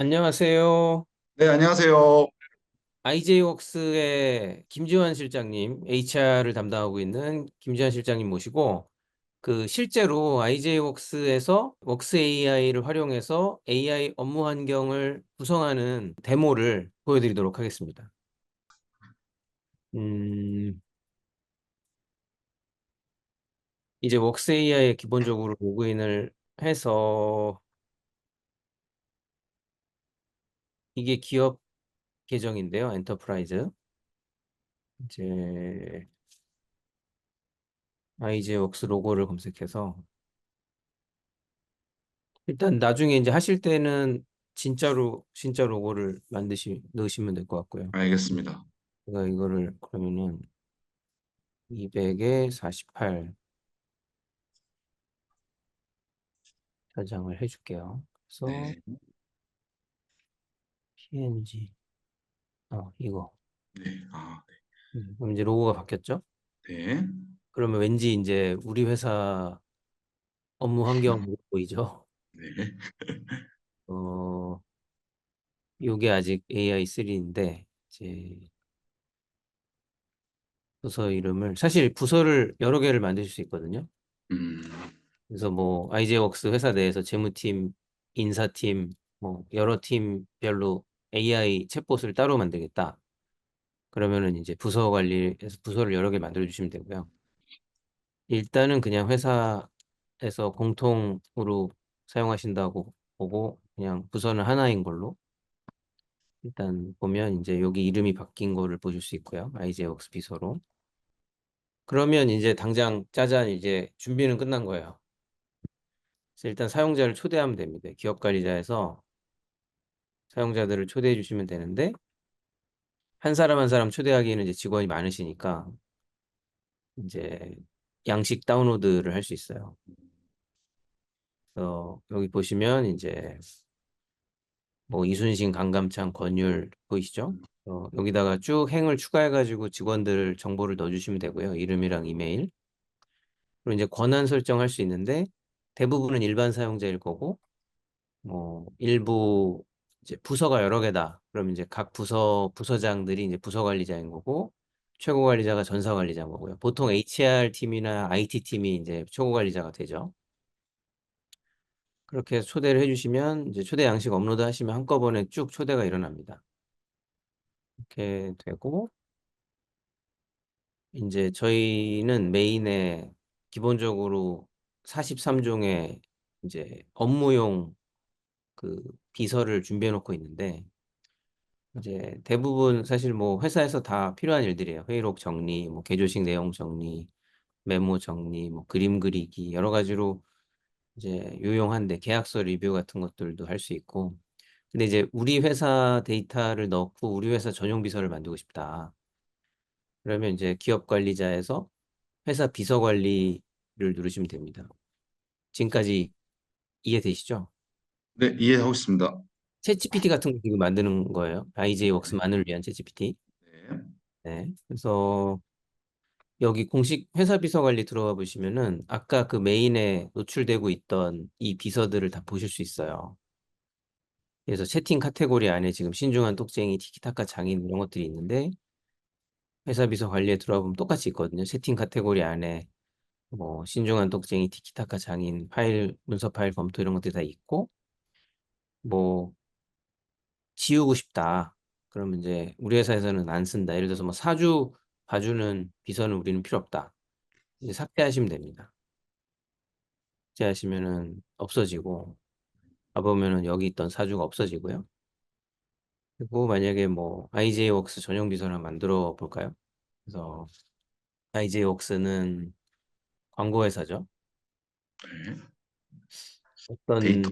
안녕하세요. 네, 안녕하세요. IJ웍스의 김지환 실장님, HR을 담당하고 있는 김지환 실장님 모시고, 실제로 IJ웍스에서 웍스 AI를 활용해서 AI 업무 환경을 구성하는 데모를 보여드리도록 하겠습니다. 음, 이제 웍스 AI에 기본적으로 로그인을 해서, 이게 기업 계정인데요. 엔터프라이즈. 이제 IJ웍스 로고를 검색해서 일단 나중에 이제 하실 때는 진짜 로고를 넣으시면 될 것 같고요. 알겠습니다. 제가 이거를 그러면은 200에 48 저장을 해줄게요. 그래서 네, PNG 이거 네, 그럼 이제 로고가 바뀌었죠? 네, 그러면 왠지 이제 우리 회사 업무 환경 보이죠? 네, 어 요게 아직 AI3인데 이제 부서 이름을 사실 부서를 여러 개를 만드실 수 있거든요. 음, 그래서 뭐 아이제웍스 회사 내에서 재무팀, 인사팀, 뭐 여러 팀별로 AI 챗봇을 따로 만들겠다. 그러면은 이제 부서 관리해서 부서를 여러 개 만들어 주시면 되고요. 일단은 그냥 회사에서 공통으로 사용하신다고 보고 그냥 부서는 하나인 걸로 일단 보면 이제 여기 이름이 바뀐 거를 보실 수 있고요. 아이제웍스 비서로. 그러면 이제 당장 짜잔 이제 준비는 끝난 거예요. 그래서 일단 사용자를 초대하면 됩니다. 기업 관리자에서 사용자들을 초대해 주시면 되는데 한 사람 한 사람 초대하기에는 이제 직원이 많으시니까 이제 양식 다운로드를 할 수 있어요. 그래서 여기 보시면 이제 뭐 이순신, 강감창, 권율 보이시죠? 여기다가 쭉 행을 추가해가지고 직원들 정보를 넣어주시면 되고요. 이름이랑 이메일. 그리고 이제 권한 설정할 수 있는데 대부분은 일반 사용자일 거고 뭐 일부 이제 부서가 여러 개다. 그럼 이제 각 부서장들이 이제 부서 관리자인 거고 최고 관리자가 전사 관리자인 거고요. 보통 HR 팀이나 IT 팀이 이제 최고 관리자가 되죠. 그렇게 해서 초대를 해주시면 이제 초대 양식 업로드 하시면 한꺼번에 쭉 초대가 일어납니다. 이렇게 되고 이제 저희는 메인에 기본적으로 43종의 이제 업무용 그 비서를 준비해 놓고 있는데 이제 대부분 사실 뭐 회사에서 다 필요한 일들이에요. 회의록 정리, 뭐 개조식 내용 정리, 메모 정리, 뭐 그림 그리기 여러 가지로 이제 유용한데 계약서 리뷰 같은 것들도 할 수 있고. 근데 이제 우리 회사 데이터를 넣고 우리 회사 전용 비서를 만들고 싶다. 그러면 이제 기업 관리자에서 회사 비서 관리를 누르시면 됩니다. 지금까지 이해되시죠? 네, 이해하고 있습니다. 챗GPT 같은 거 지금 만드는 거예요. IJ 네, 웍스만을 위한 챗GPT. 네, 네. 그래서 여기 공식 회사 비서 관리 들어가 보시면은 아까 그 메인에 노출되고 있던 이 비서들을 다 보실 수 있어요. 그래서 채팅 카테고리 안에 지금 신중한 똑쟁이, 티키타카 장인 이런 것들이 있는데 회사 비서 관리에 들어가 보면 똑같이 있거든요. 채팅 카테고리 안에 뭐 신중한 똑쟁이, 티키타카 장인, 파일, 문서 파일 검토 이런 것들이 다 있고 뭐 지우고 싶다. 그러면 이제 우리 회사에서는 안 쓴다. 예를 들어서 뭐 사주 봐주는 비서는 우리는 필요 없다. 이제 삭제하시면 됩니다. 삭제하시면은 없어지고 가보면은 여기 있던 사주가 없어지고요. 그리고 만약에 뭐 IJ웍스 전용 비서를 만들어 볼까요? 그래서 IJ웍스는 광고 회사죠. 네. 데이터, 어떤 데이터,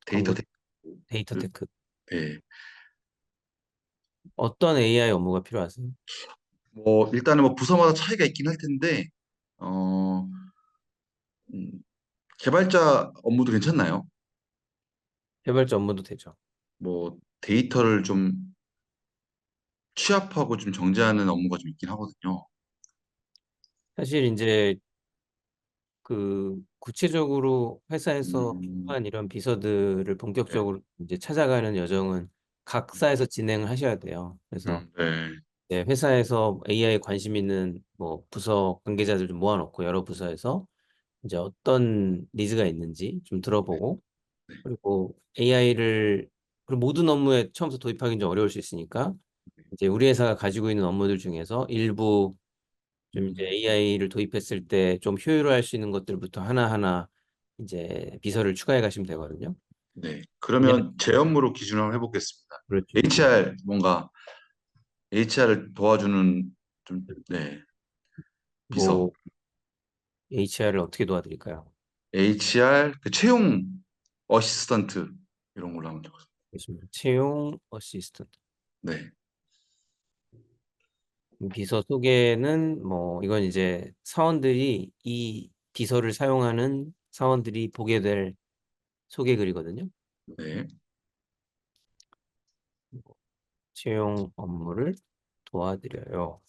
광고 데이터 테크. 테크 네. 어떤 AI 업무가 필요하세요? 뭐 일단은 뭐 부서마다 차이가 있긴 할 텐데, 어, 음, 개발자 업무도 괜찮나요? 개발자 업무도 되죠. 뭐 데이터를 좀 취합하고 좀 정제하는 업무가 좀 있긴 하거든요. 사실 이제 구체적으로 회사에서 음, 필요한 이런 비서들을 네, 본격적으로 이제 찾아가는 여정은 각사에서 진행을 하셔야 돼요. 그래서 네, 네, 회사에서 AI에 관심 있는 뭐 부서 관계자들 좀 모아놓고 여러 부서에서 이제 어떤 니즈가 있는지 좀 네, 들어보고, 네, 그리고 AI를 그리고 모든 업무에 처음부터 도입하기는 좀 어려울 수 있으니까 이제 우리 회사가 가지고 있는 업무들 중에서 일부 좀 이제 음, AI를 도입했을 때 좀 효율화할 수 있는 것들부터 하나하나 이제 비서를 추가해 가시면 되거든요. 네. 왜냐면 그러면 제 업무로 기준을 한번 해보겠습니다. 그렇죠. HR 뭔가 HR을 도와주는 좀, 네, 비서. 뭐 HR을 어떻게 도와드릴까요? HR 그 채용 어시스턴트 이런 걸로 하면 되거든요. 그렇습니다. 채용 어시스턴트. 네, 비서 소개는 뭐 이건 이제 사원들이 이 비서를 사용하는 사원들이 보게 될 소개 글이거든요. 네. 채용 업무를 도와드려요.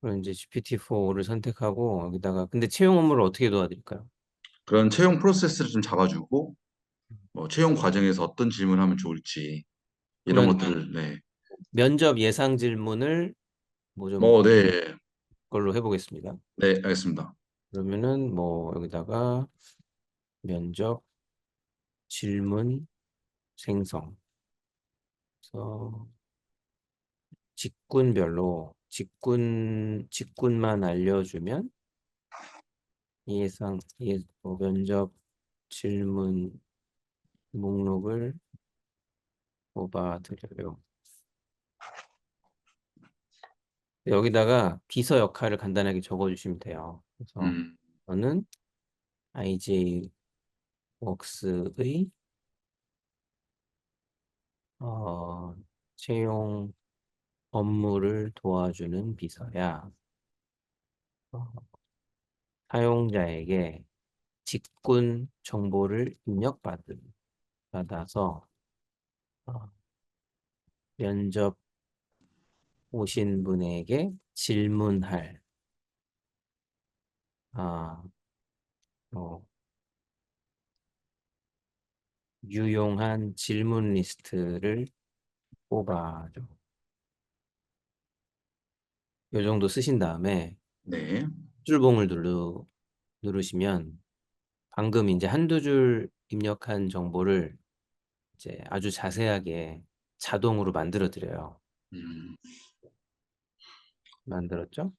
그럼 이제 GPT-4를 선택하고 여기다가 근데 채용 업무를 어떻게 도와드릴까요? 그런 채용 프로세스를 좀 잡아주고 뭐 채용 과정에서 어떤 질문하면 좋을지 이런 그러면 것들을 네, 면접 예상 질문을 뭐 좀 뭐 네, 걸로 해보겠습니다. 네, 알겠습니다. 그러면은 뭐 여기다가 면접 질문 생성. 그래서 직군별로 직군만 알려주면 면접 질문 목록을 뽑아드려요. 여기다가 비서 역할을 간단하게 적어주시면 돼요. 그래서 음, 저는 IJ 웍스의 어, 채용 업무를 도와주는 비서야. 어, 사용자에게 직군 정보를 받아서 어, 면접 오신 분에게 질문할 아, 어, 유용한 질문 리스트를 뽑아줘. 요 정도 쓰신 다음에 네, 줄봉을 누르시면 방금 이제 한두 줄 입력한 정보를 이제 아주 자세하게 자동으로 만들어 드려요. 음, 만들었죠?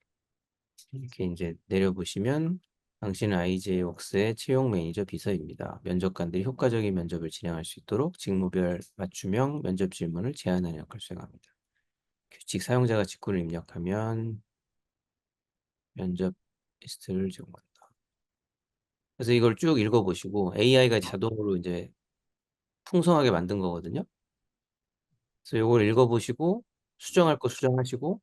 이렇게 이제 내려보시면 당신은 IJ웍스의 채용 매니저 비서입니다. 면접관들이 효과적인 면접을 진행할 수 있도록 직무별 맞춤형 면접 질문을 제안하는 역할을 수행합니다. 규칙 사용자가 직군을 입력하면 면접 리스트를 제공한다. 그래서 이걸 쭉 읽어보시고 AI가 자동으로 이제 풍성하게 만든 거거든요. 그래서 이걸 읽어보시고 수정할 거 수정하시고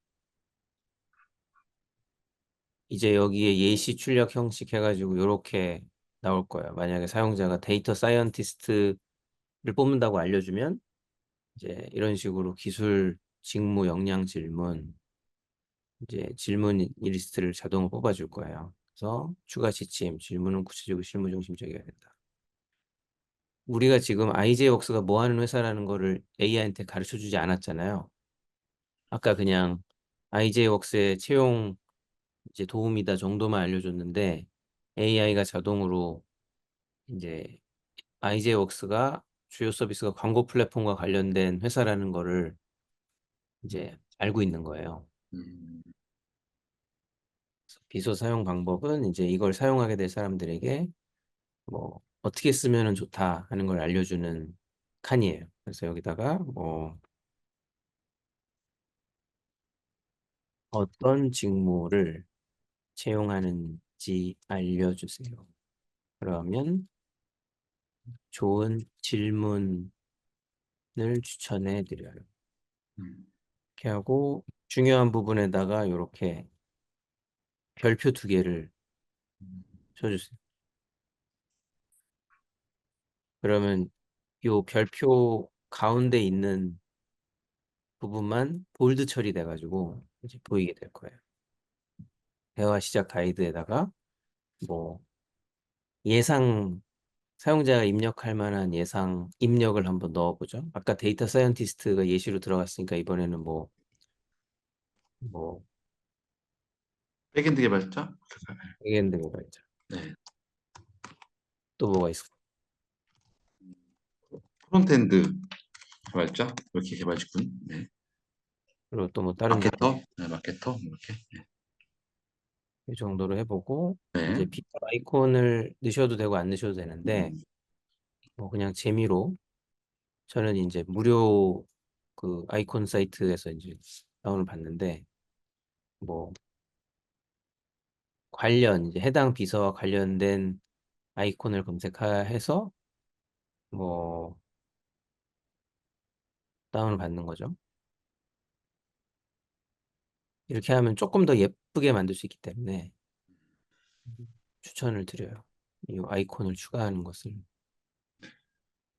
이제 여기에 예시 출력 형식 해가지고 이렇게 나올 거예요. 만약에 사용자가 데이터 사이언티스트를 뽑는다고 알려주면 이제 이런 식으로 기술 직무 역량 질문 이제 질문 리스트를 자동으로 뽑아줄 거예요. 그래서 추가 지침 질문은 구체적이고 실무 중심적이어야 된다. 우리가 지금 IJ웍스가 뭐 하는 회사라는 거를 AI한테 가르쳐 주지 않았잖아요. 아까 그냥 IJ웍스의 채용 이제 도움이다 정도만 알려줬는데 AI가 자동으로 이제 IJ웍스가 주요 서비스가 광고 플랫폼과 관련된 회사라는 거를 이제 알고 있는 거예요. 음, 비서 사용 방법은 이제 이걸 사용하게 될 사람들에게 뭐 어떻게 쓰면은 좋다 하는 걸 알려주는 칸이에요. 그래서 여기다가 뭐 어떤 직무를 채용하는지 알려주세요. 그러면 좋은 질문을 추천해 드려요. 음, 이렇게 하고 중요한 부분에다가 이렇게 별표 두 개를 쳐주세요. 그러면 요 별표 가운데 있는 부분만 볼드 처리돼 가지고 이제 보이게 될 거예요. 대화 시작 가이드에다가 뭐 예상 사용자가 입력할 만한 예상 입력을 한번 넣어보죠. 아까 데이터 사이언티스트가 예시로 들어갔으니까 이번에는 뭐 백엔드 개발자? 백엔드 개발자. 네. 또 뭐가 있을까? 프론트엔드 개발자? 이렇게 개발직군. 네. 그리고 또 뭐 다른 데 마케터? 네, 마케터? 뭐 이렇게. 이 정도로 해보고 네. 이제 비터 아이콘을 넣으셔도 되고 안 넣으셔도 되는데 음, 뭐 그냥 재미로 저는 이제 무료 그 아이콘 사이트에서 이제 다운을 받는데 뭐 관련 이제 해당 비서와 관련된 아이콘을 검색해서 뭐 다운을 받는 거죠. 이렇게 하면 조금 더 예쁘게 만들 수 있기 때문에 추천을 드려요. 이 아이콘을 추가하는 것을.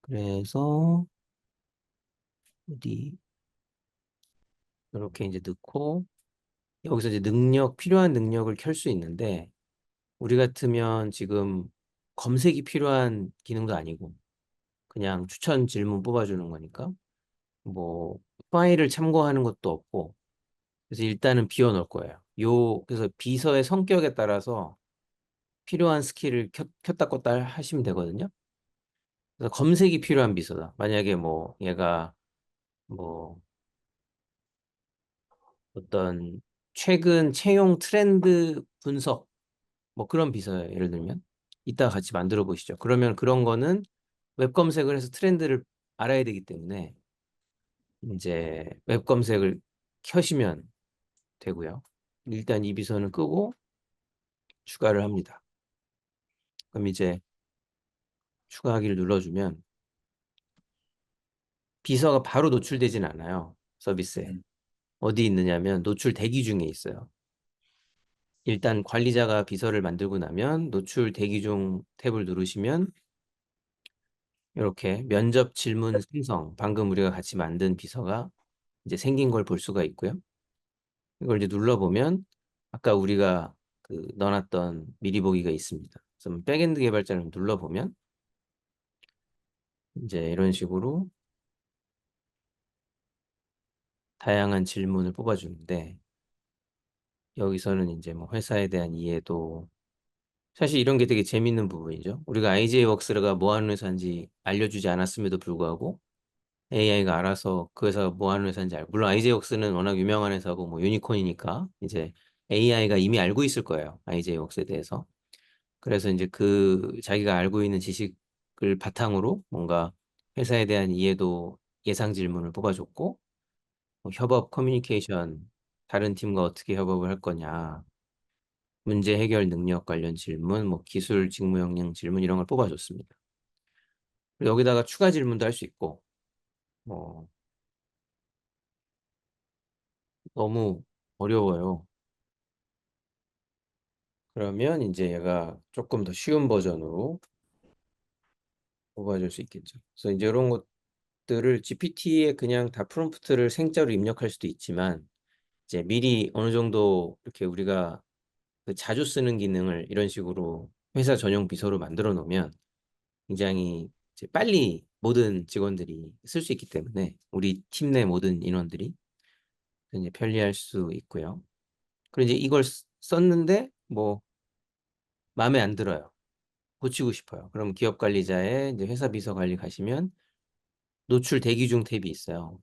그래서 어디 이렇게 이제 넣고 여기서 이제 필요한 능력을 켤 수 있는데 우리 같으면 지금 검색이 필요한 기능도 아니고 그냥 추천 질문 뽑아주는 거니까 뭐 파일을 참고하는 것도 없고 그래서 일단은 비워 놓을 거예요. 그래서 비서의 성격에 따라서 필요한 스킬을 켰다 껐다 하시면 되거든요. 그래서 검색이 필요한 비서다. 만약에 뭐 얘가 뭐 어떤 최근 채용 트렌드 분석 뭐 그런 비서예요. 예를 들면 이따가 같이 만들어 보시죠. 그러면 그런 거는 웹 검색을 해서 트렌드를 알아야 되기 때문에 이제 웹 검색을 켜시면 되고요. 일단 이 비서는 끄고 추가를 합니다. 그럼 이제 추가하기를 눌러주면 비서가 바로 노출되진 않아요. 서비스에. 음, 어디 있느냐면 노출 대기 중에 있어요. 일단 관리자가 비서를 만들고 나면 노출 대기 중 탭을 누르시면 이렇게 면접 질문 생성, 방금 우리가 같이 만든 비서가 이제 생긴 걸 볼 수가 있고요. 이걸 이제 눌러보면 아까 우리가 그 넣어놨던 미리 보기가 있습니다. 그래서 백엔드 개발자를 눌러보면 이제 이런 식으로 다양한 질문을 뽑아주는데 여기서는 이제 뭐 회사에 대한 이해도 사실 이런 게 되게 재밌는 부분이죠. 우리가 IJ웍스가 뭐 하는 회사인지 알려주지 않았음에도 불구하고 AI가 알아서 그 회사가 뭐 하는 회사인지 알고 물론 IJ웍스는 워낙 유명한 회사고 뭐 유니콘이니까 이제 AI가 이미 알고 있을 거예요. IJ웍스에 대해서. 그래서 이제 그 자기가 알고 있는 지식을 바탕으로 뭔가 회사에 대한 이해도 예상 질문을 뽑아줬고 뭐 협업 커뮤니케이션 다른 팀과 어떻게 협업을 할 거냐 문제 해결 능력 관련 질문 뭐 기술 직무 역량 질문 이런 걸 뽑아줬습니다. 그리고 여기다가 추가 질문도 할 수 있고 뭐 너무 어려워요. 그러면 이제 얘가 조금 더 쉬운 버전으로 뽑아줄 수 있겠죠. 그래서 이제 이런 것들을 GPT에 그냥 다 프롬프트를 생자로 입력할 수도 있지만 이제 미리 어느 정도 이렇게 우리가 그 자주 쓰는 기능을 이런 식으로 회사 전용 비서로 만들어 놓으면 굉장히 이제 빨리 모든 직원들이 쓸 수 있기 때문에 우리 팀 내 모든 인원들이 이제 편리할 수 있고요. 그리고 이제 이걸 썼는데 뭐 마음에 안 들어요. 고치고 싶어요. 그럼 기업 관리자의 이제 회사 비서 관리 가시면 노출 대기 중 탭이 있어요.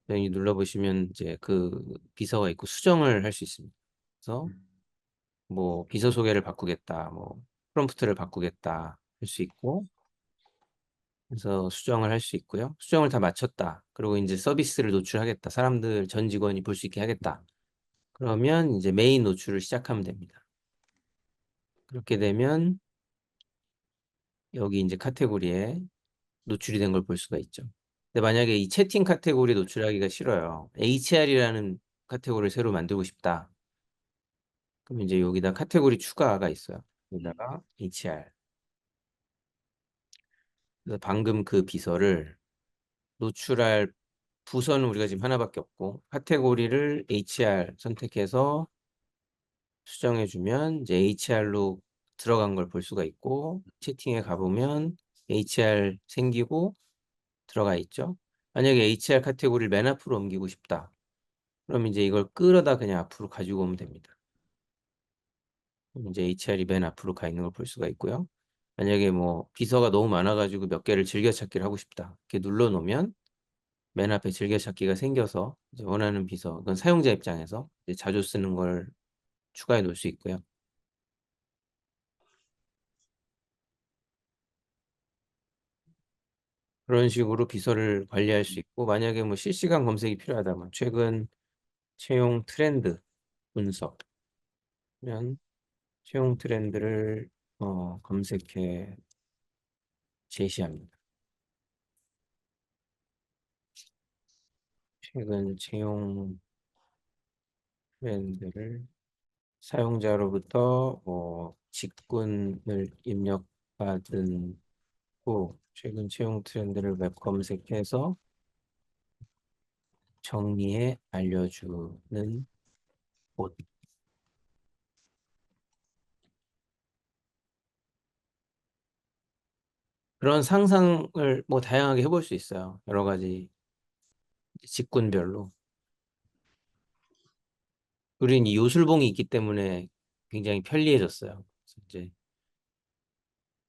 여기 눌러보시면 이제 그 비서가 있고 수정을 할 수 있습니다. 그래서 뭐 비서 소개를 바꾸겠다, 뭐 프롬프트를 바꾸겠다 할 수 있고, 그래서 수정을 할 수 있고요. 수정을 다 마쳤다. 그리고 이제 서비스를 노출하겠다. 사람들 전 직원이 볼 수 있게 하겠다. 그러면 이제 메인 노출을 시작하면 됩니다. 그렇게 되면 여기 이제 카테고리에 노출이 된 걸 볼 수가 있죠. 근데 만약에 이 채팅 카테고리 노출하기가 싫어요. HR이라는 카테고리를 새로 만들고 싶다. 그럼 이제 여기다 카테고리 추가가 있어요. 여기다가 HR. 그래서 방금 그 비서를 노출할 부서는 우리가 지금 하나밖에 없고 카테고리를 HR 선택해서 수정해주면 이제 HR로 들어간 걸 볼 수가 있고 채팅에 가보면 HR 생기고 들어가 있죠. 만약에 HR 카테고리를 맨 앞으로 옮기고 싶다. 그럼 이제 이걸 끌어다 그냥 앞으로 가지고 오면 됩니다. 그럼 이제 HR이 맨 앞으로 가 있는 걸 볼 수가 있고요. 만약에 뭐 비서가 너무 많아가지고 몇 개를 즐겨찾기를 하고 싶다. 이렇게 눌러놓으면 맨 앞에 즐겨찾기가 생겨서 이제 원하는 비서, 그건 사용자 입장에서 이제 자주 쓰는 걸 추가해 놓을 수 있고요. 그런 식으로 비서를 관리할 수 있고, 만약에 뭐 실시간 검색이 필요하다면 최근 채용 트렌드 분석면 채용 트렌드를 검색해 제시합니다. 최근 채용 트렌드를 사용자로부터 직군을 입력받은 후 최근 채용 트렌드를 웹 검색해서 정리해 알려주는 곳. 그런 상상을 뭐 다양하게 해볼 수 있어요. 여러 가지 직군별로. 우린 이 요술봉이 있기 때문에 굉장히 편리해졌어요. 그래서 이제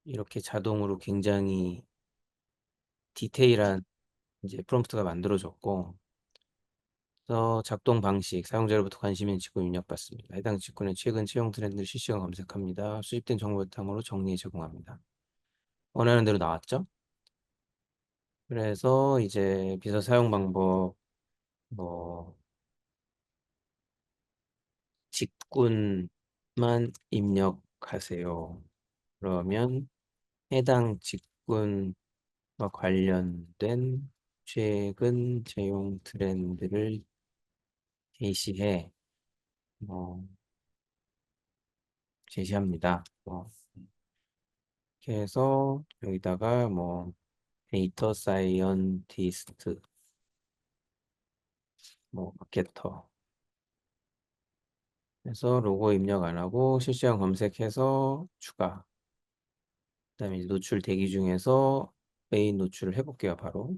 이렇게 자동으로 굉장히 디테일한 이제 프롬프트가 만들어졌고, 그래서 작동 방식, 사용자로부터 관심 있는 직군 입력받습니다. 해당 직군의 최근 채용 트렌드를 실시간 검색합니다. 수집된 정보 바탕으로 정리해 제공합니다. 원하는 대로 나왔죠? 그래서 이제 비서 사용 방법, 뭐 직군만 입력하세요. 그러면 해당 직군과 관련된 최근 채용 트렌드를 제시해 뭐 제시합니다. 이렇게 해서 여기다가 뭐 데이터 사이언티스트, 뭐 마케터 해서 로고 입력 안 하고 실시간 검색해서 추가. 그다음에 이제 노출 대기 중에서 메인 노출을 해볼게요. 바로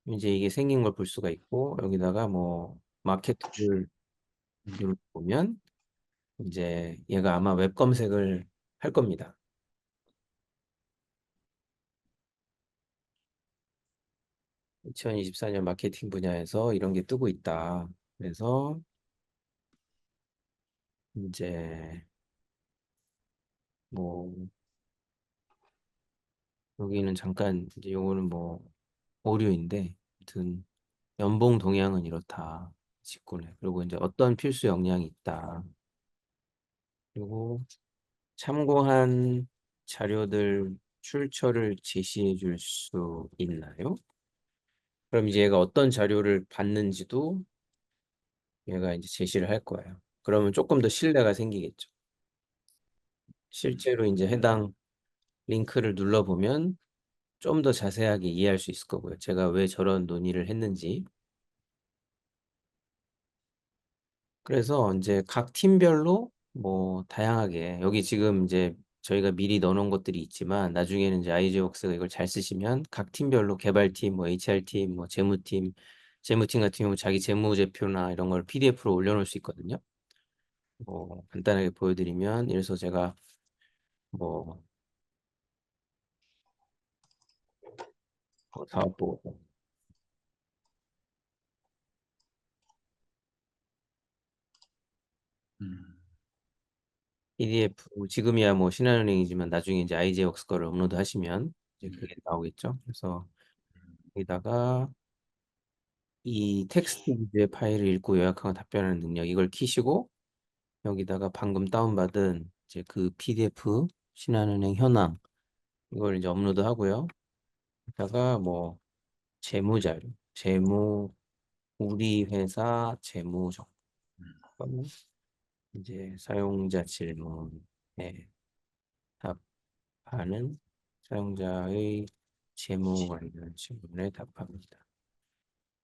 이제 이게 생긴 걸 볼 수가 있고, 여기다가 뭐 마케터를 눌러보면 이제 얘가 아마 웹 검색을 할 겁니다. 2024년 마케팅 분야에서 이런 게 뜨고 있다. 그래서 이제 뭐 여기는 잠깐 이제 요거는 뭐 오류인데, 아무튼 연봉 동향은 이렇다. 직군에. 그리고 이제 어떤 필수 역량이 있다. 그리고 참고한 자료들 출처를 제시해 줄 수 있나요? 그럼 이제 얘가 어떤 자료를 봤는지도 얘가 이제 제시를 할 거예요. 그러면 조금 더 신뢰가 생기겠죠. 실제로 이제 해당 링크를 눌러보면 좀 더 자세하게 이해할 수 있을 거고요. 제가 왜 저런 논의를 했는지. 그래서 이제 각 팀별로 뭐 다양하게 여기 지금 이제 저희가 미리 넣어놓은 것들이 있지만 나중에는 이제 아이즈웍스가 이걸 잘 쓰시면 각 팀별로 개발팀, 뭐 HR팀, 뭐 재무팀 같은 경우 자기 재무제표나 이런 걸 PDF로 올려놓을 수 있거든요. 뭐 간단하게 보여드리면, 이래서 제가 뭐 사업보고 음, PDF, 지금이야 뭐 신한은행이지만 나중에 이제 아이제웍스 거를 업로드 하시면 이제 그게 나오겠죠. 그래서 여기다가 이 텍스트 위주의 파일을 읽고 요약하고 답변하는 능력, 이걸 키시고 여기다가 방금 다운받은 이제 그 PDF 신한은행 현황, 이걸 이제 업로드 하고요. 여기다가 뭐 재무자료, 우리 회사 재무 정보, 이제 사용자 질문에 답하는, 사용자의 재무 관련 질문에 답합니다.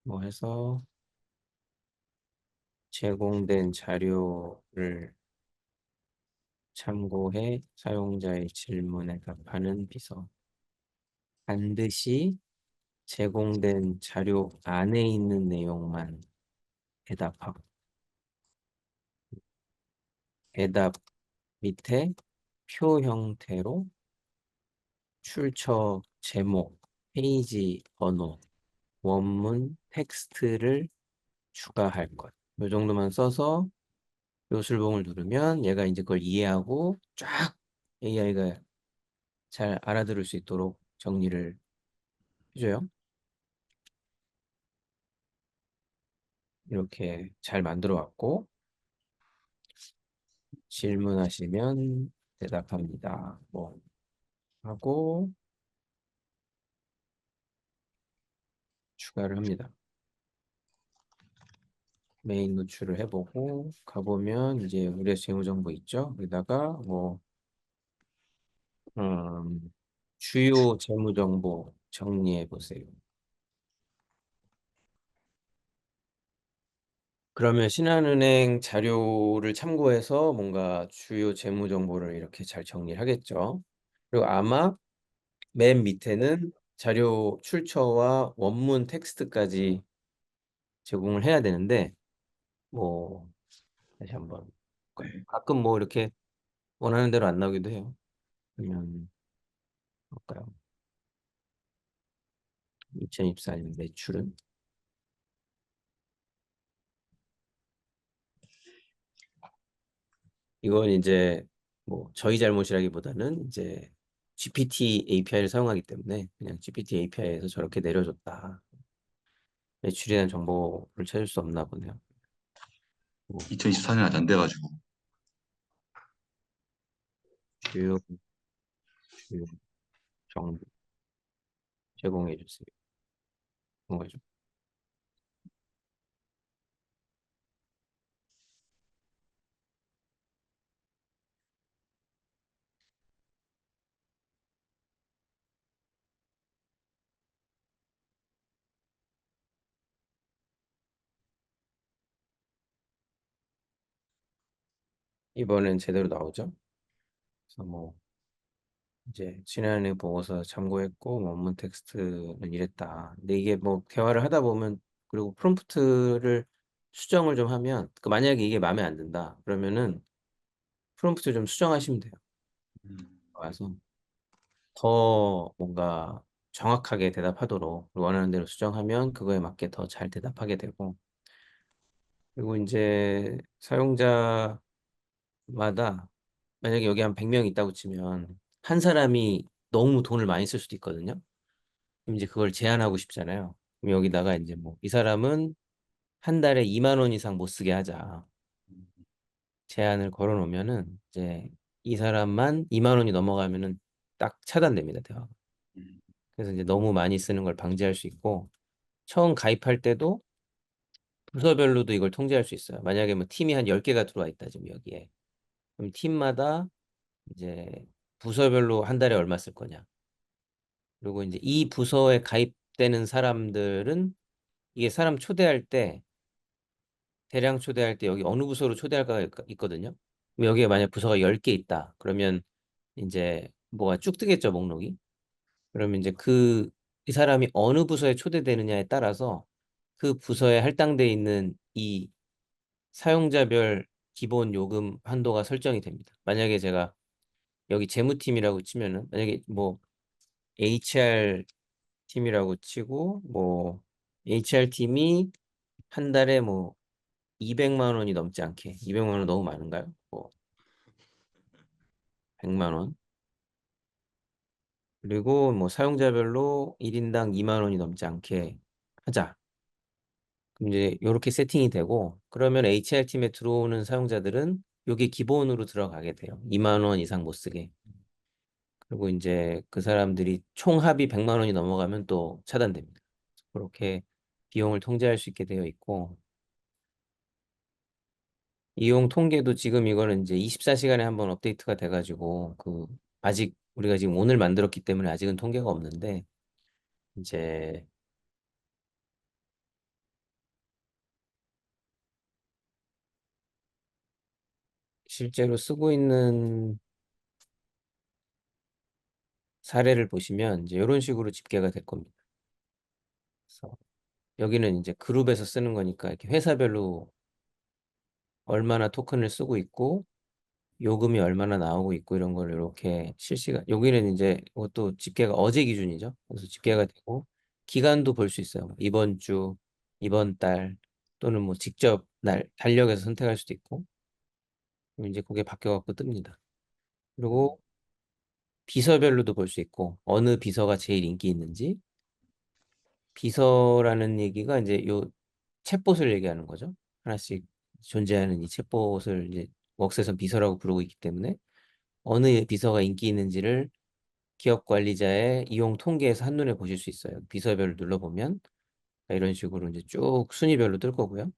뭐 해서 제공된 자료를 참고해 사용자의 질문에 답하는 비서. 반드시 제공된 자료 안에 있는 내용만 대답하고, 대답 밑에 표 형태로 출처, 제목, 페이지 번호, 원문, 텍스트를 추가할 것. 이 정도만 써서 요술봉을 누르면 얘가 이제 그걸 이해하고 쫙 AI가 잘 알아들을 수 있도록 정리를 해줘요. 이렇게 잘 만들어 왔고, 질문하시면 대답합니다. 뭐 하고 추가를 합니다. 메인 노출을 해보고 가보면 이제 우리의 재무정보 있죠. 여기다가 뭐 음, 주요 재무정보 정리해 보세요. 그러면 신한은행 자료를 참고해서 뭔가 주요 재무정보를 이렇게 잘 정리를 하겠죠. 그리고 아마 맨 밑에는 자료 출처와 원문 텍스트까지 제공을 해야 되는데 뭐 다시 한번 볼까요? 네. 가끔 뭐 이렇게 원하는 대로 안 나오기도 해요. 그러면 볼까요? 2024년 매출은 이건 이제 뭐 저희 잘못이라기보다는 이제 GPT API를 사용하기 때문에 그냥 GPT API에서 저렇게 내려줬다. 매출에 대한 정보를 찾을 수 없나 보네요. 뭐 2024년 아직 안 돼가지고. 주요 주요 정보 제공해 주세요. 뭐죠? 이번엔 제대로 나오죠? 그래서 뭐 이제 지난해 보고서 참고했고 뭐 원문 텍스트는 이랬다. 근데 이게 뭐 대화를 하다 보면 그리고 프롬프트를 수정을 좀 하면 그 만약에 이게 마음에 안 든다 그러면은 프롬프트 좀 수정하시면 돼요. 음, 와서 더 뭔가 정확하게 대답하도록 원하는 대로 수정하면 그거에 맞게 더 잘 대답하게 되고 그리고 이제 사용자마다 만약에 여기 한 100명 있다고 치면 한 사람이 너무 돈을 많이 쓸 수도 있거든요. 그럼 이제 그걸 제한하고 싶잖아요. 그럼 여기다가 이제 뭐 이 사람은 한 달에 2만 원 이상 못 쓰게 하자. 제한을 걸어 놓으면은 이제 이 사람만 2만 원이 넘어가면은 딱 차단됩니다, 대화가. 음, 그래서 이제 너무 많이 쓰는 걸 방지할 수 있고 처음 가입할 때도 부서별로도 이걸 통제할 수 있어요. 만약에 뭐 팀이 한 10개가 들어와 있다 지금 여기에. 그럼 팀마다 이제 부서별로 한 달에 얼마 쓸 거냐. 그리고 이제 이 부서에 가입되는 사람들은 이게 사람 초대할 때 대량 초대할 때 여기 어느 부서로 초대할까 있거든요. 그럼 여기에 만약 부서가 10개 있다. 그러면 이제 뭐가 쭉 뜨겠죠, 목록이. 그러면 이제 이 사람이 어느 부서에 초대되느냐에 따라서 그 부서에 할당돼 있는 이 사용자별 기본 요금 한도가 설정이 됩니다. 만약에 제가 여기 재무팀이라고 치면은 만약에 뭐 HR 팀이라고 치고 뭐 HR 팀이 한 달에 뭐 200만 원이 넘지 않게 200만 원 너무 많은가요? 뭐 100만 원 그리고 뭐 사용자별로 1인당 2만 원이 넘지 않게 하자. 그럼 이제 이렇게 세팅이 되고 그러면 HR팀에 들어오는 사용자들은 요게 기본으로 들어가게 돼요. 2만 원 이상 못 쓰게. 그리고 이제 그 사람들이 총 합이 100만 원이 넘어가면 또 차단됩니다. 그렇게 비용을 통제할 수 있게 되어 있고 이용 통계도 지금 이거는 이제 24시간에 한번 업데이트가 돼가지고 아직 우리가 지금 오늘 만들었기 때문에 아직은 통계가 없는데 이제 실제로 쓰고 있는 사례를 보시면 이제 이런 식으로 집계가 될 겁니다. 그래서 여기는 이제 그룹에서 쓰는 거니까 이렇게 회사별로 얼마나 토큰을 쓰고 있고 요금이 얼마나 나오고 있고 이런 걸 이렇게 실시간 여기는 이제 이것도 집계가 어제 기준이죠. 그래서 집계가 되고 기간도 볼 수 있어요. 이번 주, 이번 달 또는 뭐 직접 날 달력에서 선택할 수도 있고 그럼 이제 그게 바뀌어 갖고 뜹니다. 그리고 비서별로도 볼 수 있고 어느 비서가 제일 인기 있는지 비서라는 얘기가 이제 요 챗봇을 얘기하는 거죠. 하나씩 존재하는 이 챗봇을 이제 웍스에서 비서라고 부르고 있기 때문에 어느 비서가 인기 있는지를 기업 관리자의 이용 통계에서 한눈에 보실 수 있어요. 비서별로 눌러보면 이런 식으로 이제 쭉 순위별로 뜰 거고요.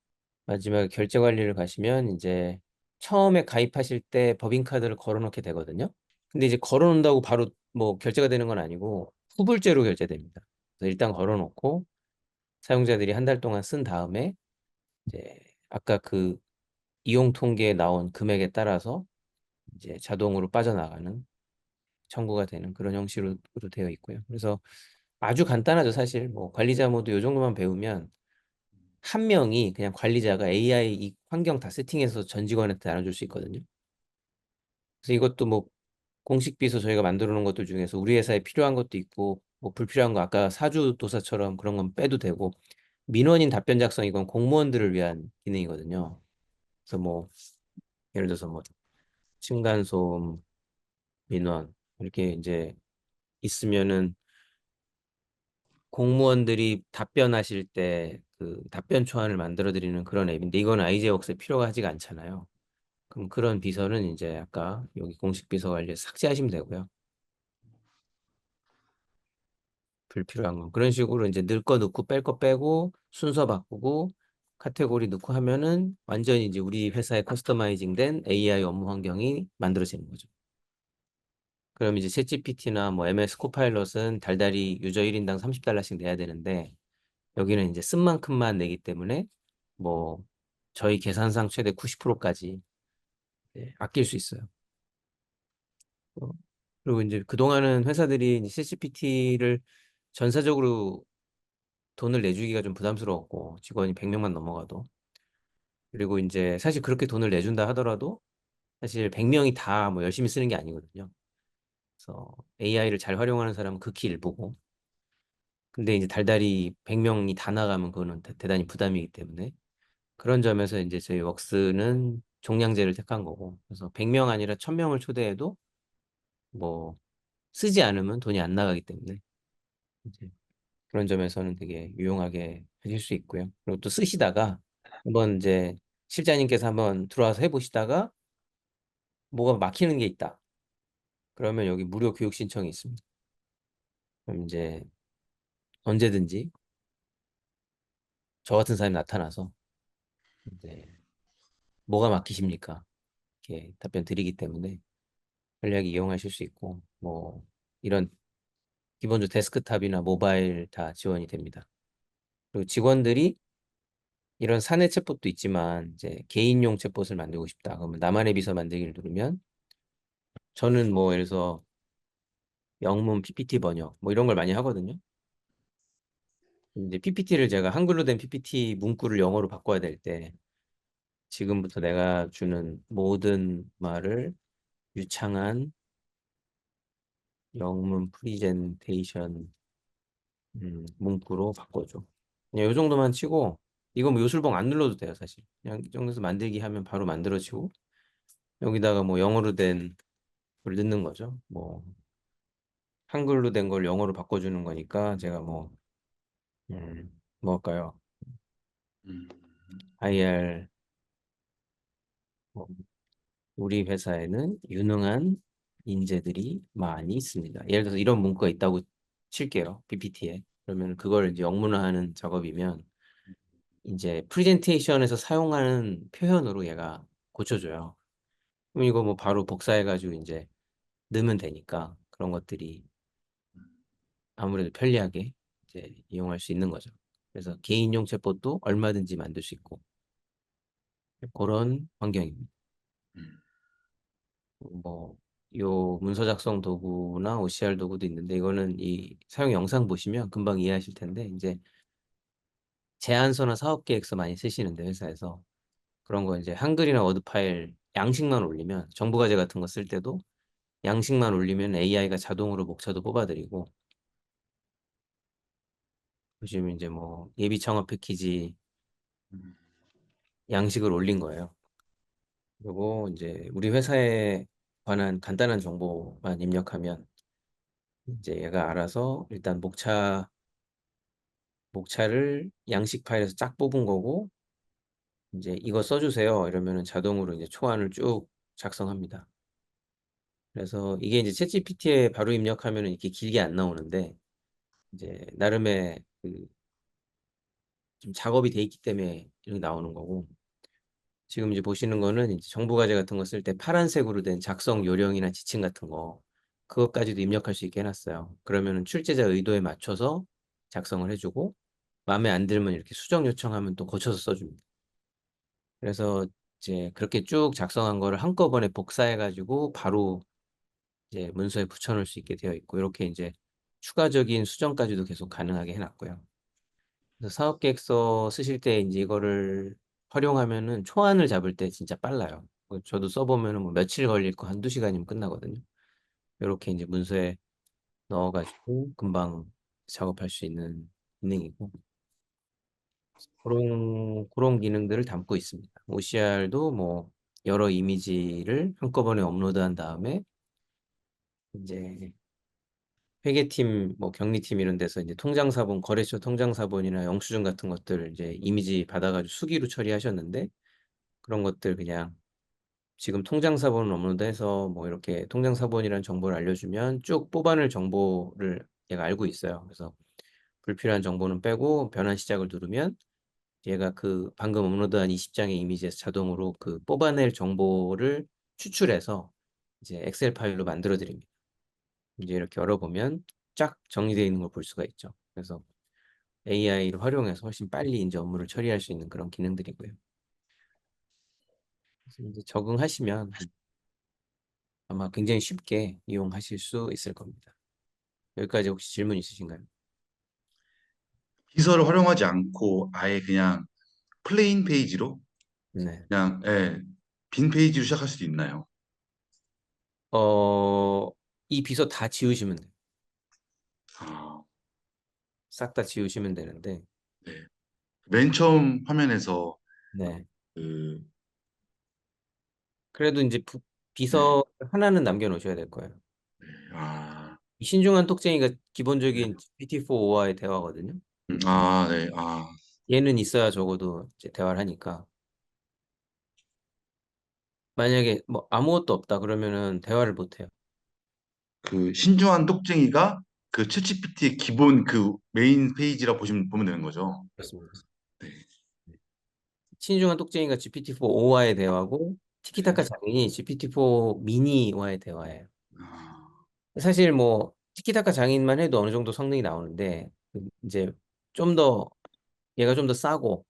마지막에 결제 관리를 가시면 이제 처음에 가입하실 때 법인카드를 걸어놓게 되거든요. 근데 이제 걸어놓는다고 바로 뭐 결제가 되는 건 아니고 후불제로 결제됩니다. 그래서 일단 걸어놓고 사용자들이 한 달 동안 쓴 다음에 이제 아까 그 이용 통계에 나온 금액에 따라서 이제 자동으로 빠져나가는 청구가 되는 그런 형식으로 되어 있고요. 그래서 아주 간단하죠, 사실. 뭐 관리자 모드 요 정도만 배우면 한 명이 그냥 관리자가 AI 이 환경 다 세팅해서 전 직원한테 나눠줄 수 있거든요. 그래서 이것도 뭐 공식 비서 저희가 만들어 놓은 것들 중에서 우리 회사에 필요한 것도 있고 뭐 불필요한 거 아까 사주도사처럼 그런 건 빼도 되고 민원인 답변 작성 이건 공무원들을 위한 기능이거든요. 그래서 뭐 예를 들어서 뭐 층간소음 민원 이렇게 이제 있으면은 공무원들이 답변하실 때 그 답변 초안을 만들어 드리는 그런 앱인데 이건 아이제웍스에 필요가 하지가 않잖아요. 그럼 그런 비서는 이제 아까 여기 공식 비서 관리에서 삭제하시면 되고요. 불필요한 건 그런 식으로 이제 넣을 거 넣고 뺄 거 빼고 순서 바꾸고 카테고리 넣고 하면은 완전히 이제 우리 회사에 커스터마이징된 AI 업무 환경이 만들어지는 거죠. 그럼 이제 챗GPT나 뭐 MS 코파일럿은 달달이 유저 1인당 $30씩 내야 되는데 여기는 이제 쓴 만큼만 내기 때문에 뭐 저희 계산상 최대 90%까지 아낄 수 있어요. 어, 그리고 이제 그동안은 회사들이 이제 챗GPT를 전사적으로 돈을 내주기가 좀 부담스러웠고 직원이 100명만 넘어가도 그리고 이제 사실 그렇게 돈을 내준다 하더라도 사실 100명이 다 뭐 열심히 쓰는 게 아니거든요. 그래서 AI를 잘 활용하는 사람은 극히 일부고 근데 이제 달달이 100명이 다 나가면 그거는 대단히 부담이기 때문에 그런 점에서 이제 저희 웍스는 종량제를 택한 거고 그래서 100명 아니라 1000명을 초대해도 뭐 쓰지 않으면 돈이 안 나가기 때문에 이제 그런 점에서는 되게 유용하게 하실 수 있고요. 그리고 또 쓰시다가 한번 이제 실장님께서 한번 들어와서 해보시다가 뭐가 막히는 게 있다. 그러면 여기 무료 교육 신청이 있습니다. 그럼 이제 언제든지 저 같은 사람이 나타나서 이제 뭐가 막히십니까? 이렇게 답변 드리기 때문에 편리하게 이용하실 수 있고 뭐 이런 기본적으로 데스크탑이나 모바일 다 지원이 됩니다. 그리고 직원들이 이런 사내 챗봇도 있지만 이제 개인용 챗봇을 만들고 싶다. 그러면 나만의 비서 만들기를 누르면 저는 뭐 예를 들어서 영문 PPT 번역 뭐 이런 걸 많이 하거든요. 이제 PPT를 제가 한글로 된 PPT 문구를 영어로 바꿔야 될 때 지금부터 내가 주는 모든 말을 유창한 영문 프리젠테이션 문구로 바꿔줘. 그냥 이 정도만 치고 이거 뭐 요술봉 안 눌러도 돼요, 사실. 그냥 이 정도에서 만들기 하면 바로 만들어지고 여기다가 뭐 영어로 된 걸 넣는 거죠. 뭐 한글로 된 걸 영어로 바꿔주는 거니까 제가 뭐 할까요? 음, IR 뭐, 우리 회사에는 유능한 인재들이 많이 있습니다. 예를 들어서 이런 문구가 있다고 칠게요. PPT에. 그러면 그걸 이제 영문화하는 작업이면 이제 프레젠테이션에서 사용하는 표현으로 얘가 고쳐줘요. 그럼 이거 뭐 바로 복사해가지고 이제 넣으면 되니까 그런 것들이 아무래도 편리하게 이제 이용할 수 있는 거죠. 그래서 개인용 챗봇도 얼마든지 만들 수 있고 그런 환경입니다. 음. 뭐, 요 문서 작성 도구나 OCR 도구도 있는데, 이거는 이 사용 영상 보시면 금방 이해하실 텐데, 이제 제안서나 사업 계획서 많이 쓰시는데, 회사에서. 그런 거 이제 한글이나 워드 파일 양식만 올리면, 정부 과제 같은 거 쓸 때도 양식만 올리면 AI가 자동으로 목차도 뽑아드리고, 보시면 이제 뭐 예비 창업 패키지 음. 양식을 올린 거예요. 그리고 이제 우리 회사에 관한 간단한 정보만 입력하면 이제 얘가 알아서 일단 목차를 양식 파일에서 쫙 뽑은 거고, 이제 이거 써주세요 이러면은 자동으로 이제 초안을 쭉 작성합니다. 그래서 이게 이제 챗GPT에 바로 입력하면은 이렇게 길게 안 나오는데, 이제 나름의 그 좀 작업이 돼 있기 때문에 이렇게 나오는 거고, 지금 이제 보시는 거는 이제 정부 과제 같은 거 쓸 때 파란색으로 된 작성 요령이나 지침 같은 거, 그것까지도 입력할 수 있게 해놨어요. 그러면은 출제자 의도에 맞춰서 작성을 해주고, 마음에 안 들면 이렇게 수정 요청하면 또 고쳐서 써줍니다. 그래서 이제 그렇게 쭉 작성한 거를 한꺼번에 복사해가지고 바로 이제 문서에 붙여놓을 수 있게 되어 있고, 이렇게 이제 추가적인 수정까지도 계속 가능하게 해놨고요. 그래서 사업계획서 쓰실 때 이제 이거를 활용하면은 초안을 잡을 때 진짜 빨라요. 저도 써보면은 뭐 며칠 걸릴 거 한두 시간이면 끝나거든요. 이렇게 이제 문서에 넣어가지고 금방 작업할 수 있는 기능이고, 그런 기능들을 담고 있습니다. OCR도 뭐 여러 이미지를 한꺼번에 업로드한 다음에 이제 회계팀, 뭐 격리팀 이런 데서 이제 통장사본, 거래처 통장사본이나 영수증 같은 것들 이제 이미지 받아가지고 수기로 처리하셨는데, 그런 것들 그냥 지금 통장사본을 업로드해서 뭐 이렇게 통장사본이라는 정보를 알려주면 쭉 뽑아낼 정보를 얘가 알고 있어요. 그래서 불필요한 정보는 빼고 변환 시작을 누르면 얘가 그 방금 업로드한 20장의 이미지에서 자동으로 그 뽑아낼 정보를 추출해서 이제 엑셀 파일로 만들어 드립니다. 이제 이렇게 열어보면 쫙 정리되어 있는 걸 볼 수가 있죠. 그래서 AI를 활용해서 훨씬 빨리 이제 업무를 처리할 수 있는 그런 기능들이고요. 그래서 이제 적응하시면 아마 굉장히 쉽게 이용하실 수 있을 겁니다. 여기까지 혹시 질문 있으신가요? 비서를 활용하지 않고 아예 그냥 플레인 페이지로 네. 그냥 예, 빈 페이지로 시작할 수도 있나요? 어, 이 비서 다 지우시면 돼요. 아, 싹 다 지우시면 되는데, 네. 맨 처음 화면에서 네. 그, 그래도 이제 네, 비서 하나는 남겨놓으셔야 될 거예요. 아, 이 신중한 똑쟁이가 기본적인 GPT-4와의 대화거든요. 네, 얘는 있어야 적어도 이제 대화를 하니까. 만약에 뭐 아무것도 없다 그러면은 대화를 못 해요. 그 신중한 똑쟁이가 그 챗GPT의 기본 그 메인 페이지라 보면 되는 거죠. 그렇습니다. 네, 신중한 똑쟁이가 GPT-4와의 대화고, 네, 티키타카 장인이 GPT-4 미니와의 대화예요. 아, 사실 뭐 티키타카 장인만 해도 어느 정도 성능이 나오는데, 이제 좀 더 얘가 좀 더 싸고,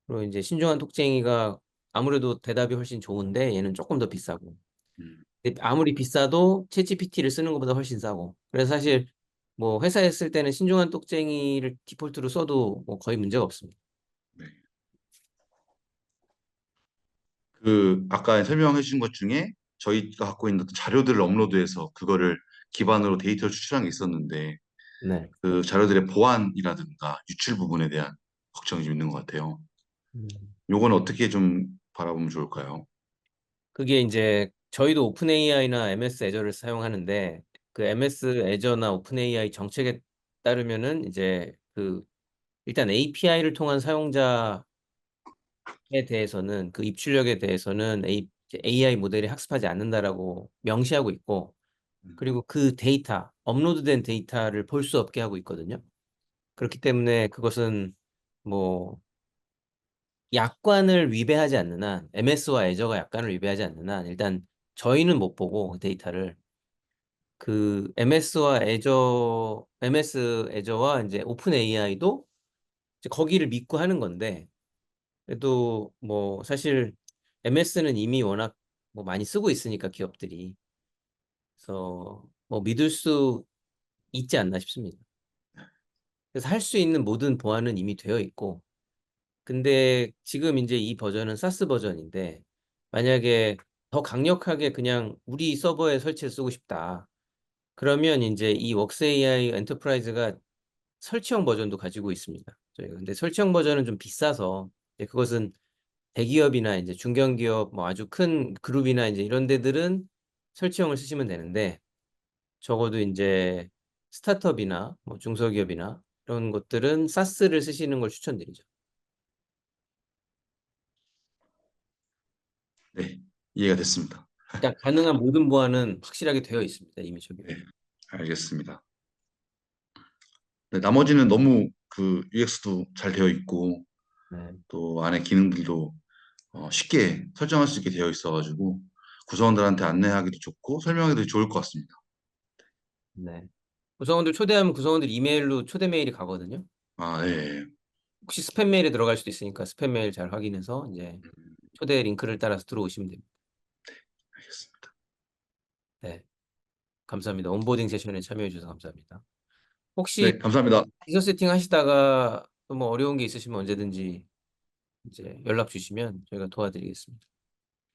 그리고 이제 신중한 똑쟁이가 아무래도 대답이 훨씬 좋은데 얘는 조금 더 비싸고, 음, 근데 아무리 비싸도 챗GPT를 쓰는 것보다 훨씬 싸고, 그래서 사실 뭐 회사에 쓸 때는 신중한 똑쟁이를 디폴트로 써도 뭐 거의 문제가 없습니다. 네. 그 아까 설명해 주신 것 중에 저희가 갖고 있는 어떤 자료들을 업로드해서 그거를 기반으로 데이터를 추출한 게 있었는데 네. 그 자료들의 보안이라든가 유출 부분에 대한 걱정이 좀 있는 것 같아요. 음. 요건 어떻게 좀 바라보면 좋을까요? 그게 이제 저희도 오픈 AI나 MS 애저를 사용하는데, 그 MS 애저나 오픈 AI 정책에 따르면은 이제 그 일단 API를 통한 사용자에 대해서는, 그 입출력에 대해서는 AI 모델이 학습하지 않는다라고 명시하고 있고, 음, 그리고 그 데이터, 업로드된 데이터를 볼 수 없게 하고 있거든요. 그렇기 때문에 그것은 뭐 약관을 위배하지 않는 한, MS와 애저가 약관을 위배하지 않는 한 일단 저희는 못 보고 그 데이터를, 그 MS 애저와 이제 오픈 AI도 이제 거기를 믿고 하는 건데, 그래도 뭐 사실 MS는 이미 워낙 뭐 많이 쓰고 있으니까 기업들이. 그래서 뭐 믿을 수 있지 않나 싶습니다. 그래서 할 수 있는 모든 보안은 이미 되어 있고, 근데 지금 이제 이 버전은 사스 버전인데, 만약에 더 강력하게 그냥 우리 서버에 설치해서 쓰고 싶다. 그러면 이제 이 웍스 AI 엔터프라이즈가 설치형 버전도 가지고 있습니다. 저희가. 근데 설치형 버전은 좀 비싸서, 이제 그것은 대기업이나 이제 중견기업, 뭐 아주 큰 그룹이나 이제 이런 데들은 설치형을 쓰시면 되는데, 적어도 이제 스타트업이나 뭐 중소기업이나 이런 것들은 사스를 쓰시는 걸 추천드리죠. 네, 이해가 됐습니다. 그러니까 가능한 모든 보안은 확실하게 되어 있습니다. 이미 저기. 네, 알겠습니다. 네, 나머지는 너무 그 UX도 잘 되어 있고 네. 또 안에 기능들도 쉽게 설정할 수 있게 되어 있어가지고 구성원들한테 안내하기도 좋고 설명하기도 좋을 것 같습니다. 네. 구성원들 초대하면 구성원들 이메일로 초대 메일이 가거든요. 아, 네. 혹시 스팸 메일에 들어갈 수도 있으니까 스팸 메일 잘 확인해서 이제 음, 초대 링크를 따라서 들어오시면 됩니다. 알겠습니다. 네. 감사합니다. 온보딩 세션에 참여해 주셔서 감사합니다. 네, 혹시 감사합니다. 기서 세팅 하시다가 또 뭐 어려운 게 있으시면 언제든지 이제 연락 주시면 저희가 도와드리겠습니다.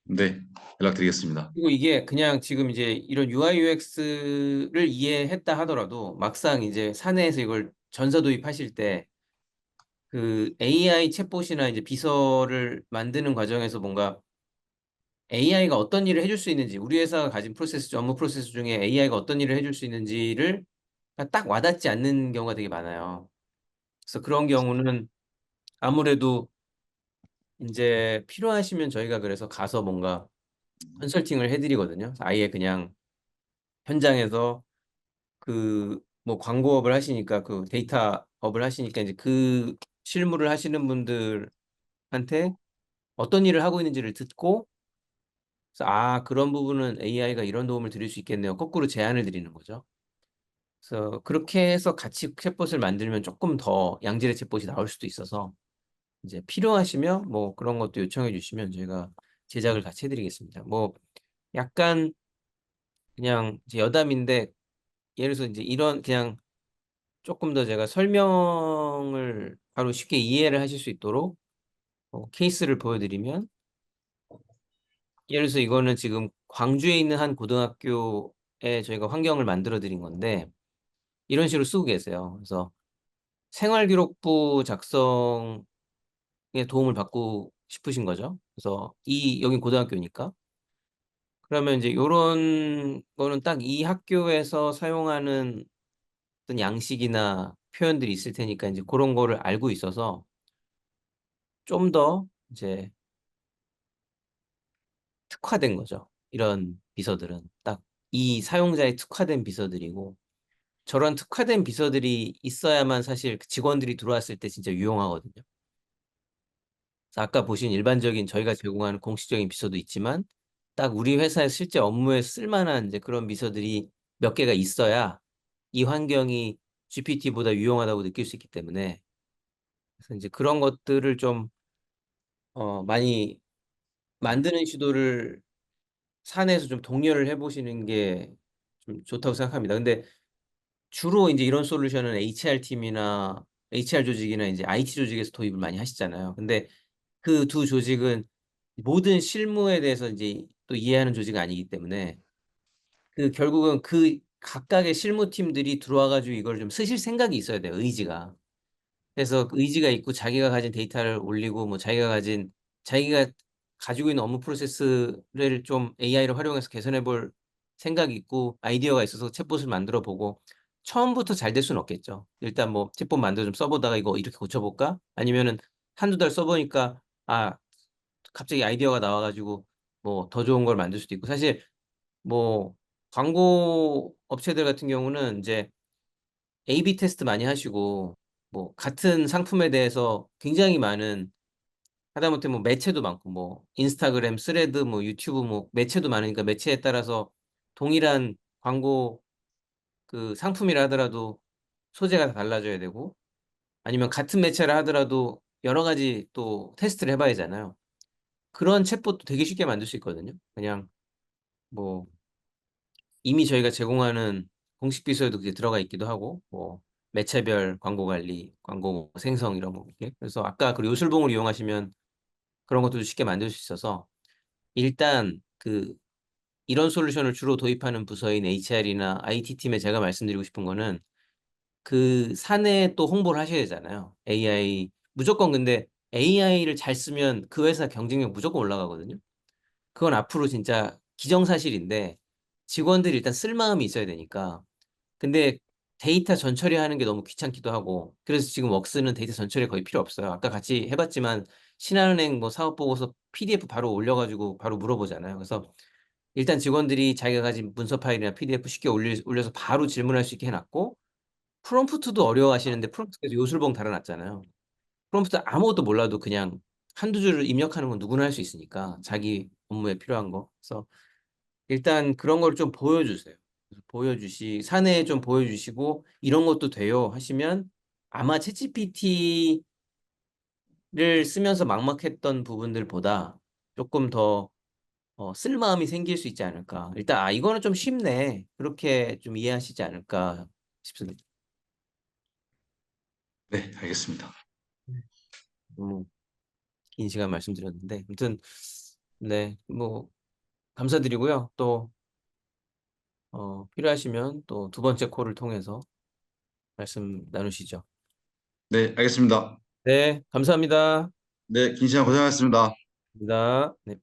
네, 연락드리겠습니다. 그리고 이게 그냥 지금 이제 이런 UI UX를 이해했다 하더라도 막상 이제 사내에서 이걸 전사 도입하실 때 그 AI 챗봇이나 이제 비서를 만드는 과정에서 뭔가 AI가 어떤 일을 해줄 수 있는지, 우리 회사가 가진 프로세스, 업무 프로세스 중에 AI가 어떤 일을 해줄 수 있는지를 딱 와닿지 않는 경우가 되게 많아요. 그래서 그런 경우는 아무래도 이제 필요하시면 저희가 그래서 가서 뭔가 컨설팅을 해드리거든요. 아예 그냥 현장에서 그 뭐 광고업을 하시니까 그 데이터업을 하시니까 이제 그 실무를 하시는 분들한테 어떤 일을 하고 있는지를 듣고, 그래서 아, 그런 부분은 AI가 이런 도움을 드릴 수 있겠네요. 거꾸로 제안을 드리는 거죠. 그래서 그렇게 해서 같이 챗봇을 만들면 조금 더 양질의 챗봇이 나올 수도 있어서 이제 필요하시면 뭐 그런 것도 요청해 주시면 저희가 제작을 같이 해드리겠습니다. 뭐 약간 그냥 이제 여담인데, 예를 들어서 이제 이런 그냥 조금 더 제가 설명을 바로 쉽게 이해를 하실 수 있도록 케이스를 보여드리면, 예를 들어서 이거는 지금 광주에 있는 한 고등학교에 저희가 환경을 만들어 드린 건데 이런 식으로 쓰고 계세요. 그래서 생활기록부 작성에 도움을 받고 싶으신 거죠. 그래서 여긴 고등학교니까. 그러면 이제 요런 거는 딱 이 학교에서 사용하는 어떤 양식이나 표현들이 있을 테니까 이제 고런 거를 알고 있어서 좀 더 이제 특화된 거죠. 이런 비서들은 딱 이 사용자에 특화된 비서들이고, 저런 특화된 비서들이 있어야만 사실 그 직원들이 들어왔을 때 진짜 유용하거든요. 그래서 아까 보신 일반적인 저희가 제공하는 공식적인 비서도 있지만 딱 우리 회사의 실제 업무에 쓸만한 이제 그런 비서들이 몇 개가 있어야 이 환경이 GPT보다 유용하다고 느낄 수 있기 때문에, 그래서 이제 그런 것들을 좀 많이 만드는 시도를 사내에서 좀 독려를 해 보시는 게 좀 좋다고 생각합니다. 근데 주로 이제 이런 솔루션은 HR 팀이나 HR 조직이나 이제 IT 조직에서 도입을 많이 하시잖아요. 근데 그 두 조직은 모든 실무에 대해서 이제 또 이해하는 조직은 아니기 때문에 그 결국은 그 각각의 실무팀들이 들어와 가지고 이걸 좀 쓰실 생각이 있어야 돼요, 의지가. 그래서 그 의지가 있고 자기가 가진 데이터를 올리고 뭐 자기가 가지고 있는 업무 프로세스를 좀 AI를 활용해서 개선해 볼 생각이 있고 아이디어가 있어서 챗봇을 만들어 보고, 처음부터 잘 될 수는 없겠죠. 일단 뭐 챗봇 만들어 좀 써 보다가 '이거 이렇게 고쳐 볼까?' 아니면은 한두 달 써 보니까 아, 갑자기 아이디어가 나와 가지고 뭐 더 좋은 걸 만들 수도 있고. 사실 뭐 광고 업체들 같은 경우는 인제 AB 테스트 많이 하시고 뭐 같은 상품에 대해서 굉장히 많은, 하다못해 뭐 매체도 많고 뭐 인스타그램, 스레드, 뭐 유튜브, 뭐 매체도 많으니까 매체에 따라서 동일한 광고 그 상품이라 하더라도 소재가 다 달라져야 되고, 아니면 같은 매체라 하더라도 여러 가지 또 테스트를 해 봐야 되잖아요. 그런 챗봇도 되게 쉽게 만들 수 있거든요. 그냥 뭐 이미 저희가 제공하는 공식 비서에도 그게 들어가 있기도 하고 뭐 매체별 광고 관리, 광고 뭐 생성 이런 거 이렇게. 그래서 아까 그 요술봉을 이용하시면 그런 것도 쉽게 만들 수 있어서 일단 이런 솔루션을 주로 도입하는 부서인 HR이나 IT 팀에 제가 말씀드리고 싶은 거는 그 사내에 또 홍보를 하셔야 되잖아요. AI 무조건 근데 AI를 잘 쓰면 그 회사 경쟁력 무조건 올라가거든요. 그건 앞으로 진짜 기정사실인데 직원들이 일단 쓸 마음이 있어야 되니까. 근데 데이터 전처리하는 게 너무 귀찮기도 하고 그래서 지금 웍스는 데이터 전처리 거의 필요 없어요. 아까 같이 해봤지만 신한은행 뭐 사업 보고서 PDF 바로 올려가지고 바로 물어보잖아요. 그래서 일단 직원들이 자기가 가진 문서 파일이나 PDF 쉽게 올려서 바로 질문할 수 있게 해놨고 프롬프트도 어려워하시는데 프롬프트에서 요술봉 달아놨잖아요. 프롬프트 아무것도 몰라도 그냥 한두 줄을 입력하는 건 누구나 할 수 있으니까 자기 업무에 필요한 거. 그래서 일단 그런 걸 좀 보여주세요. 사내에 좀 보여주시고 이런 것도 돼요 하시면 아마 챗GPT를 쓰면서 막막했던 부분들보다 조금 더 쓸 마음이 생길 수 있지 않을까. 일단 이거는 좀 쉽네. 그렇게 좀 이해하시지 않을까 싶습니다. 네, 알겠습니다. 너무 긴 시간 말씀드렸는데 아무튼 네, 뭐 감사드리고요. 또 필요하시면 또 두 번째 콜을 통해서 말씀 나누시죠. 네, 알겠습니다. 네, 감사합니다. 네, 긴 시간 고생하셨습니다. 감사합니다. 네.